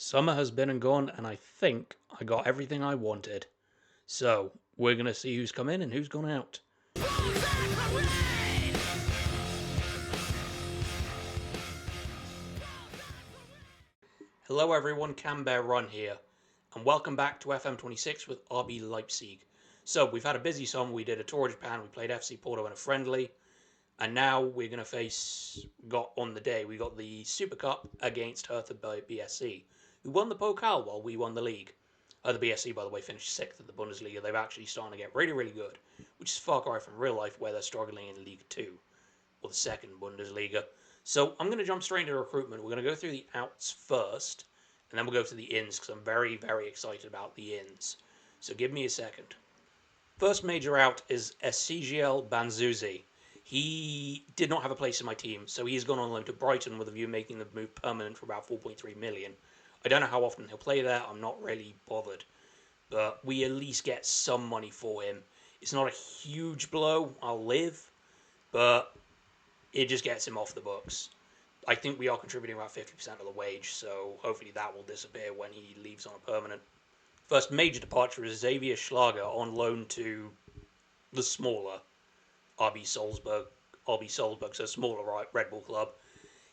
Summer has been and gone, and I think I got everything I wanted. So, we're going to see who's come in and who's gone out. Hello everyone, Cambear Run here, and welcome back to FM26 with RB Leipzig. So, we've had a busy summer, we did a tour of Japan, we played FC Porto in a friendly, and now we're going to we got the Super Cup against Hertha BSC, who won the Pokal while we won the league. The BSC, by the way, finished 6th in the Bundesliga. They've actually starting to get really, really good, which is far cry from real life where they're struggling in League 2, or the second Bundesliga. So I'm going to jump straight into recruitment. We're going to go through the outs first, and then we'll go to the ins, because I'm very, very excited about the ins. So give me a second. First major out is Ezegiel Banzuzi. He did not have a place in my team, so he has gone on loan to Brighton with a view of making the move permanent for about 4.3 million. I don't know how often he'll play there, I'm not really bothered. But we at least get some money for him. It's not a huge blow, I'll live, but it just gets him off the books. I think we are contributing about 50% of the wage, so hopefully that will disappear when he leaves on a permanent. First major departure is Xavier Schlager on loan to the smaller RB Salzburg, so smaller Red Bull club.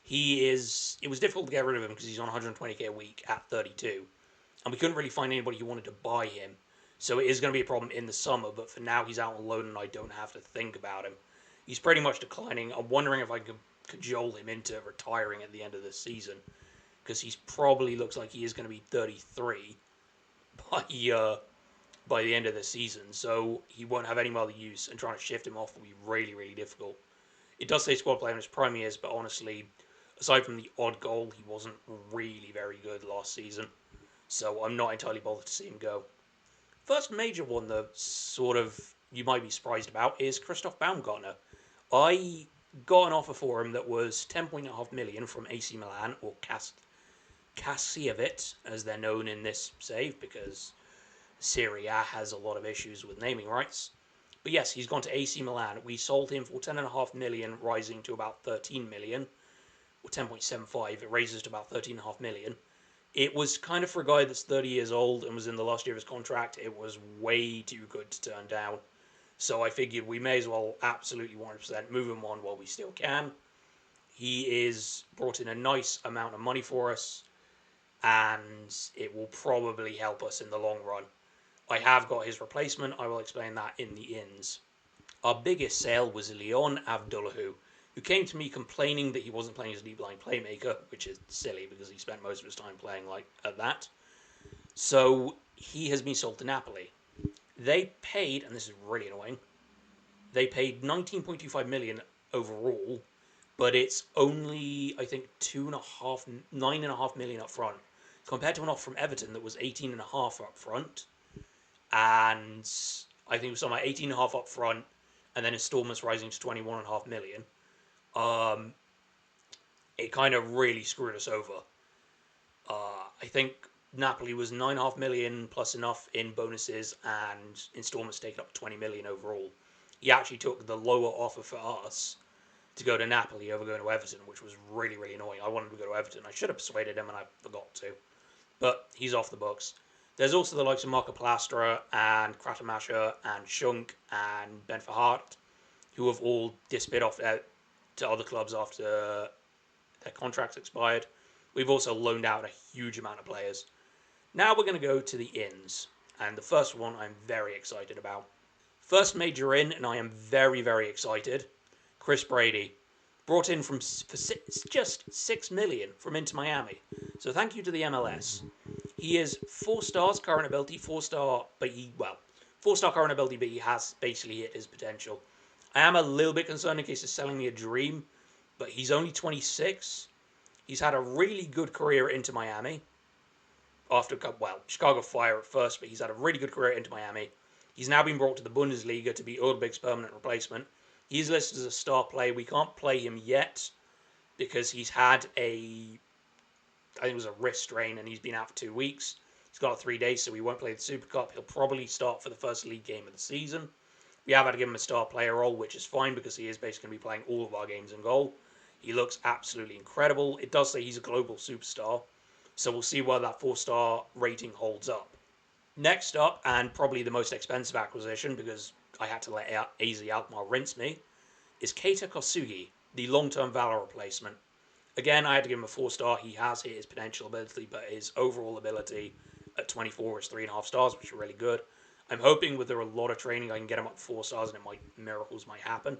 It was difficult to get rid of him because he's on 120k a week at 32, and we couldn't really find anybody who wanted to buy him. So it is going to be a problem in the summer, but for now he's out on loan and I don't have to think about him. He's pretty much declining. I'm wondering if I could cajole him into retiring at the end of this season, because he probably looks like he is going to be 33 by by the end of the season, so he won't have any other use, and trying to shift him off will be really, really difficult. It does say squad player in his prime years, but honestly, aside from the odd goal, he wasn't really very good last season, so I'm not entirely bothered to see him go. First major one that sort of you might be surprised about is Christoph Baumgartner. I got an offer for him that was 10.5 million from AC Milan, or Kasievit, as they're known in this save, because Serie A has a lot of issues with naming rights. But yes, he's gone to AC Milan. We sold him for 10.5 million, rising to about 13 million, or 10.75. It raises to about 13.5 million. It was kind of for a guy that's 30 years old and was in the last year of his contract. It was way too good to turn down. So I figured we may as well absolutely 100% move him on while we still can. He is brought in a nice amount of money for us, and it will probably help us in the long run. I have got his replacement. I will explain that in the ins. Our biggest sale was Leon Avdulahu, who came to me complaining that he wasn't playing as a deep line playmaker, which is silly because he spent most of his time playing like at that. So he has been sold to Napoli. They paid, and this is really annoying, they paid 19.25 million overall, but it's only, I think, 9.5 million up front, compared to an offer from Everton that was 18.5 up front, and I think it was something like 18.5 up front, and then installments rising to 21.5 million. It kind of really screwed us over. I think Napoli was 9.5 million plus enough in bonuses and installments taken up to 20 million overall. He actually took the lower offer for us to go to Napoli over going to Everton, which was really, really annoying. I wanted to go to Everton. I should have persuaded him, and I forgot to. But he's off the books. There's also the likes of Marco Plastra and Kratamasha and Shunk and Ben Verhart, who have all disappeared off to other clubs after their contracts expired. We've also loaned out a huge amount of players. Now we're going to go to the ins, and the first one I'm very excited about. First major in, and I am very, very excited, Chris Brady. Brought in for just 6 million from Inter Miami. So thank you to the MLS. He is 4 stars current ability, 4-star current ability, but he has basically hit his potential. I am a little bit concerned in case he's selling me a dream, but he's only 26. He's had a really good career into Miami. Chicago Fire at first, but he's had a really good career into Miami. He's now been brought to the Bundesliga to be Ulrich permanent replacement. He's listed as a star player. We can't play him yet because he's had I think it was a wrist strain, and he's been out for 2 weeks. He's got 3 days, so he won't play the Super Cup. He'll probably start for the first league game of the season. We have had to give him a star player role, which is fine because he is basically going to be playing all of our games in goal. He looks absolutely incredible. It does say he's a global superstar. So we'll see whether that 4-star rating holds up. Next up, and probably the most expensive acquisition, because I had to let AZ Alkmaar rinse me, is Keita Kosugi, the long-term Valor replacement. Again, I had to give him a 4-star. He has hit his potential ability, but his overall ability at 24 is 3.5 stars, which are really good. I'm hoping with a lot of training I can get him up to 4 stars and miracles might happen.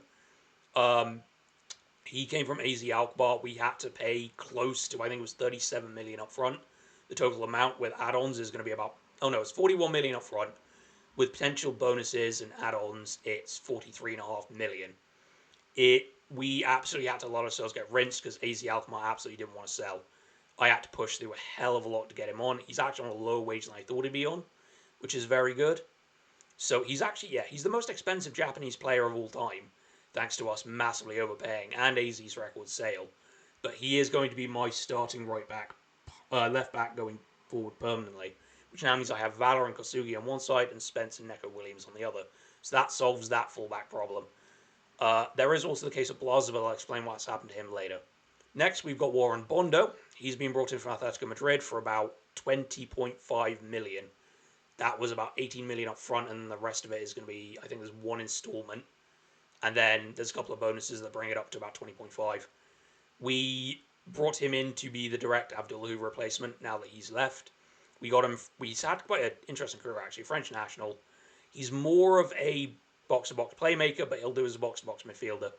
He came from AZ Alkmaar. We had to pay close to, I think it was 37 million up front. The total amount with add-ons is going to be about, it's 41 million up front. With potential bonuses and add-ons, it's 43.5 million. We absolutely had to let ourselves get rinsed because AZ Alkmaar absolutely didn't want to sell. I had to push through a hell of a lot to get him on. He's actually on a lower wage than I thought he'd be on, which is very good. So he's actually, he's the most expensive Japanese player of all time, thanks to us massively overpaying and AZ's record sale. But he is going to be my starting left back going forward permanently, which now means I have Valor and Kosugi on one side and Spence and Neko Williams on the other. So that solves that fullback problem. There is also the case of Blaza, but I'll explain what's happened to him later. Next, we've got Warren Bondo. He's been brought in from Atletico Madrid for about 20.5 million. That was about 18 million up front, and the rest of it is going to be, I think there's one installment. And then there's a couple of bonuses that bring it up to about 20.5. We brought him in to be the direct Abdullahu replacement now that he's left. He's had quite an interesting career actually, French national. He's more of a box-to-box playmaker, but he'll do as a box-to-box midfielder.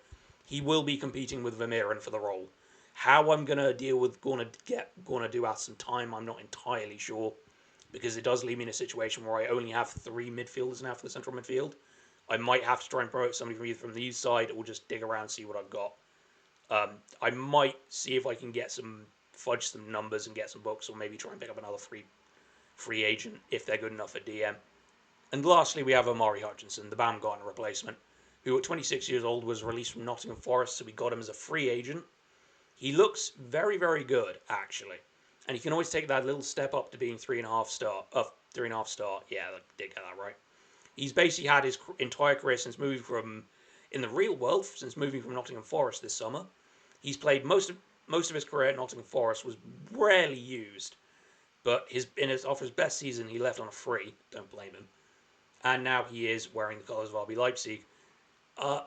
He will be competing with Vermeeren for the role. How I'm going to deal with going to do at some time, I'm not entirely sure, because it does leave me in a situation where I only have 3 midfielders now for the central midfield. I might have to try and promote somebody from either from the youth side or just dig around and see what I've got. I might see if I can fudge some numbers and get some books, or maybe try and pick up another free agent if they're good enough for DM. And lastly, we have Omari Hutchinson, the Baumgartner replacement, who at 26 years old was released from Nottingham Forest, so we got him as a free agent. He looks very, very good, actually. And he can always take that little step up to being 3.5 star. 3.5 star. Yeah, I did get that right. He's basically had his entire career since moving from, in the real world, since moving from Nottingham Forest this summer. He's played most of his career at Nottingham Forest, was rarely used. But after his best season, he left on a free. Don't blame him. And now he is wearing the colours of RB Leipzig.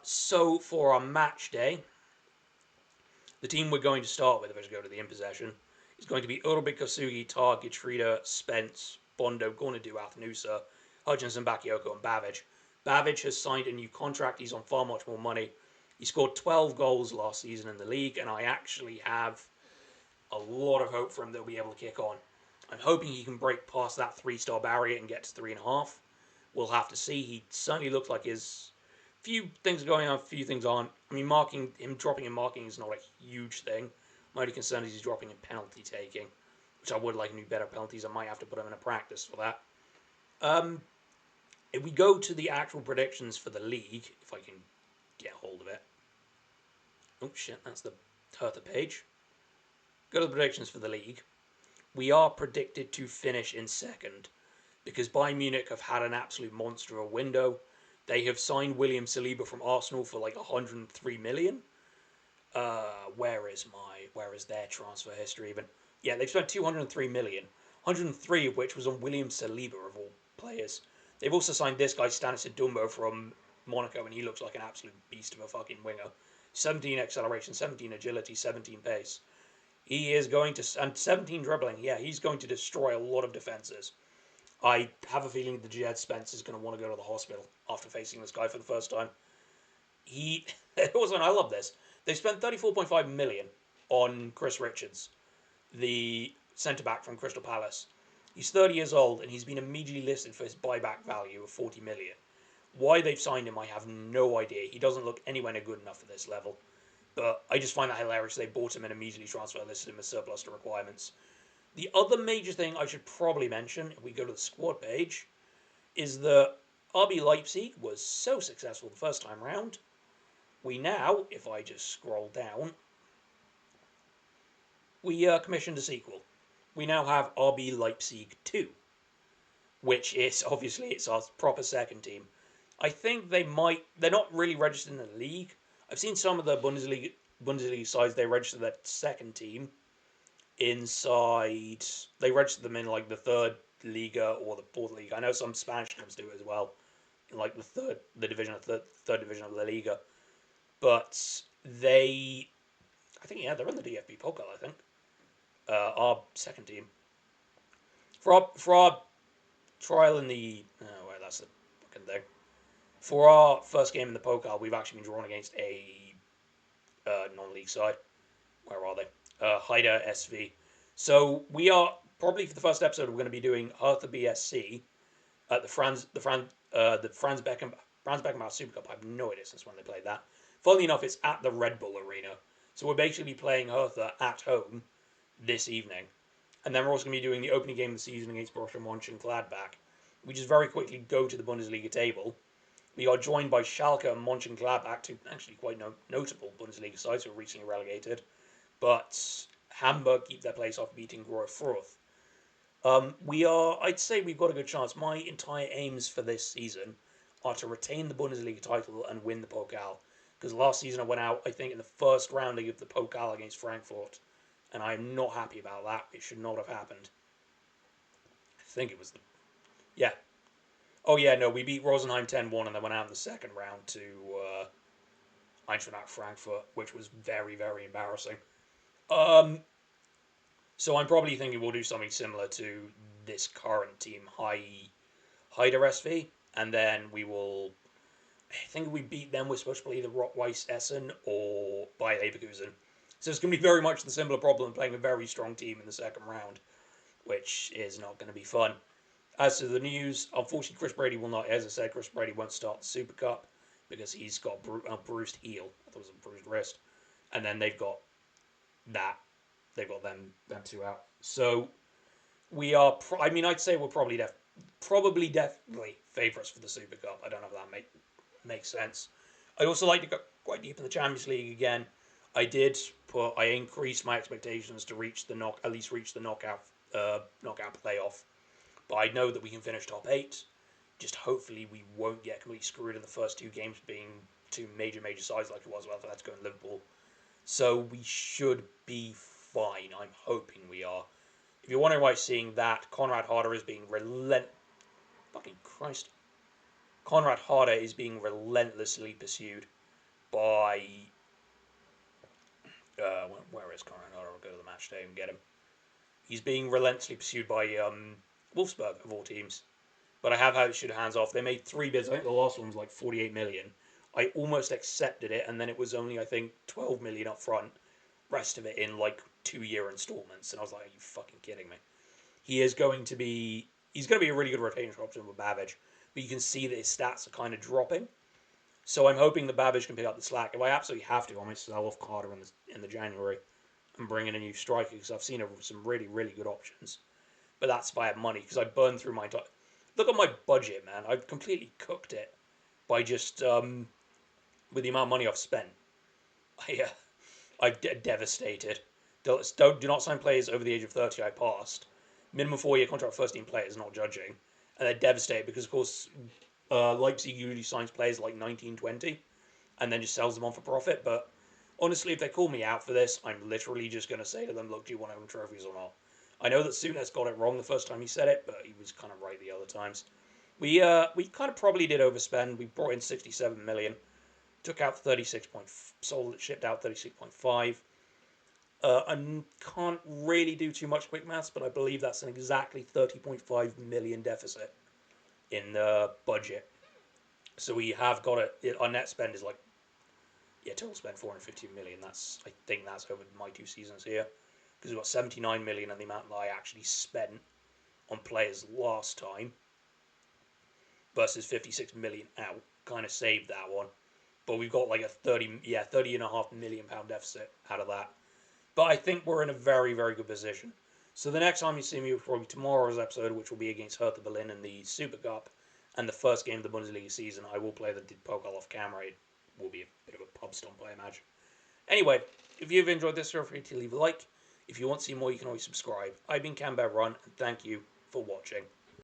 So for our match day, the team we're going to start with, if I just go to the in possession, is going to be Urbic, Kosugi, Tar, Gitfrida, Spence, Bondo, Gornadu, Athnusa, Hutchinson, Bakayoko, and Bavic. Bavic has signed a new contract. He's on far much more money. He scored 12 goals last season in the league, and I actually have a lot of hope for him that he'll be able to kick on. I'm hoping he can break past that 3-star barrier and get to 3.5. We'll have to see. He certainly looks like his few things are going on, few things aren't. I mean, dropping in marking is not a huge thing. My only concern is he's dropping in penalty taking, which I would like new better penalties. I might have to put him in a practice for that. If we go to the actual predictions for the league, if I can get hold of it. Oh shit, that's the Hertha page. Go to the predictions for the league. We are predicted to finish in second, because Bayern Munich have had an absolute monster of a window. They have signed William Saliba from Arsenal for like 103 million. Where is their transfer history even? Yeah, they've spent 203 million. 103 of which was on William Saliba of all players. They've also signed this guy, Stanislas Dumbo from Monaco, and he looks like an absolute beast of a fucking winger. 17 acceleration, 17 agility, 17 pace. He is going to, and 17 dribbling, yeah, he's going to destroy a lot of defences. I have a feeling that Jed Spence is going to want to go to the hospital after facing this guy for the first time. Also, and I love this, they spent 34.5 million on Chris Richards, the centre-back from Crystal Palace. He's 30 years old, and he's been immediately listed for his buyback value of 40 million. Why they've signed him, I have no idea. He doesn't look anywhere near good enough for this level. But I just find that hilarious. They bought him and immediately transfer listed him as surplus to requirements. The other major thing I should probably mention, if we go to the squad page, is that RB Leipzig was so successful the first time round. We now, if I just scroll down, we commissioned a sequel. We now have RB Leipzig 2, which is, obviously, it's our proper second team. I think they're not really registered in the league. I've seen some of the Bundesliga sides, they register their second team inside. They register them in like the third Liga or the fourth Liga. I know some Spanish clubs do it as well, in like third division of La Liga. But I think they're in the DFB Pokal. I think our second team for our trial in the wait, that's the fucking thing. For our first game in the Pokal, we've actually been drawn against a non-league side. Where are they? Haida SV. So we are probably for the first episode we're going to be doing Hertha BSC at the Franz Beckenbauer Super Cup. I have no idea since when they played that. Funnily enough, it's at the Red Bull Arena. So we're basically playing Hertha at home this evening. And then we're also going to be doing the opening game of the season against Borussia Mönchengladbach. We just very quickly go to the Bundesliga table. We are joined by Schalke and Mönchengladbach, two actually quite notable Bundesliga sides who were recently relegated. But Hamburg keep their place off beating Greuther Fürth. I'd say we've got a good chance. My entire aims for this season are to retain the Bundesliga title and win the Pokal. Because last season I went out, I think, in the first rounding of the Pokal against Frankfurt. And I'm not happy about that. It should not have happened. I think it was yeah. Oh, yeah, no, we beat Rosenheim 10-1 and then went out in the second round to Eintracht Frankfurt, which was very, very embarrassing. So I'm probably thinking we'll do something similar to this current team, Haida SV, and then we will. I think if we beat them, we're supposed to play either Rot-Weiss Essen or Bayer Leverkusen. So it's going to be very much the similar problem playing a very strong team in the second round, which is not going to be fun. As to the news, unfortunately, Chris Brady will not. As I said, Chris Brady won't start the Super Cup because he's got a bruised heel. I thought it was a bruised wrist, and then they've got that. They've got them two out. So we are. I'd say we're probably definitely favourites for the Super Cup. I don't know if that makes sense. I'd also like to go quite deep in the Champions League again. I increased my expectations to at least reach the knockout playoff. But I know that we can finish top 8. Just hopefully we won't get completely screwed in the first 2 games being 2 major sides like it was with Atletico and Liverpool. So we should be fine. I'm hoping we are. If you're wondering why seeing that, Konrad Harder is being Fucking Christ. Konrad Harder is being relentlessly pursued by... where is Konrad Harder? I'll go to the match day and get him. He's being relentlessly pursued by Wolfsburg, of all teams. But I have had shoot hands off. They made 3 bids. I think the last one was like 48 million. I almost accepted it, and then it was only, I think, 12 million up front. Rest of it in like 2-year installments. And I was like, are you fucking kidding me? He's going to be a really good rotation option with Babbage. But you can see that his stats are kind of dropping. So I'm hoping that Babbage can pick up the slack. If I absolutely have to, I might sell off Carter in the January and bring in a new striker because I've seen some really, really good options. But that's if I have money because I burned through my time. Look at my budget, man. I've completely cooked it by just with the amount of money I've spent. I'm devastated. Do not sign players over the age of 30. I passed. Minimum 4-year contract for first team players, not judging. And they're devastated because, of course, Leipzig usually signs players like 19, 20 and then just sells them on for profit. But honestly, if they call me out for this, I'm literally just going to say to them, look, do you want to win trophies or not? I know that Souness got it wrong the first time he said it, but he was kind of right the other times. We kind of probably did overspend. We brought in 67 million, took out 36. Shipped out 36.5. I can't really do too much quick maths, but I believe that's an exactly 30.5 million deficit in the budget. So we have got it. Our net spend is total spend 450 million. I think that's over my 2 seasons here. Because we've got 79 million and the amount that I actually spent on players last time versus 56 million out. Kind of saved that one. But we've got like a 30.5 million pound deficit out of that. But I think we're in a very, very good position. So the next time you see me will probably tomorrow's episode, which will be against Hertha Berlin in the Super Cup and the first game of the Bundesliga season. I will play the Pokal off camera. It will be a bit of a pub stomp, I imagine. Anyway, if you've enjoyed this, feel free to leave a like. If you want to see more, you can always subscribe. I've been Camber Run, and thank you for watching.